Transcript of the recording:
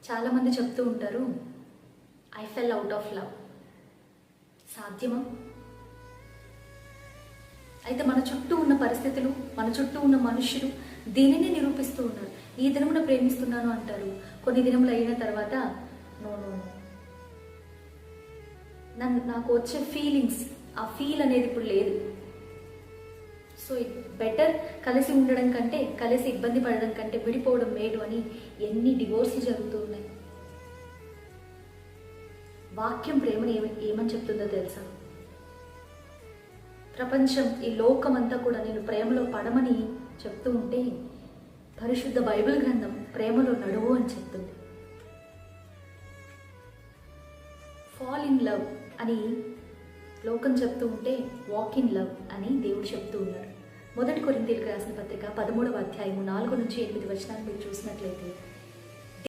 చాలామంది చెప్తూ ఉంటారు, I fell out of love. సాధ్యమా? అయితే మన చుట్టూ ఉన్న పరిస్థితులు, మన చుట్టూ ఉన్న మనుషులు దీనిని నిరూపిస్తూ ఉన్నారు. ఈ దినమున ప్రేమిస్తున్నాను అంటారు, కొన్ని దినములు అయిన తర్వాత నో నో నాకు వచ్చే ఫీలింగ్స్, ఆ ఫీల్ అనేది ఇప్పుడు లేదు. సో ఇట్ బెటర్ కలిసి ఉండడం కంటే, కలిసి ఇబ్బంది పడడం కంటే విడిపోవడం మేలు అని ఎన్ని డివోర్స్లు జరుగుతూ ఉన్నాయి. వాక్యం ప్రేమని ఏమని చెప్తుందో తెలుసా? ప్రపంచం, ఈ లోకమంతా కూడా నేను ప్రేమలో పడమని చెప్తూ ఉంటే పరిశుద్ధ బైబిల్ గ్రంథం ప్రేమలో నడువు అని చెప్తుంది. ఫాల్ ఇన్ లవ్ అని లోకం చెప్తూ ఉంటే వాక్ ఇన్ లవ్ అని దేవుడు చెప్తూ ఉన్నాడు. 1 కొరింథీయులకు రాసిన పత్రిక 13వ అధ్యాయము 4 నుంచి 8 వచనాలు మీరు చూసినట్లయితే,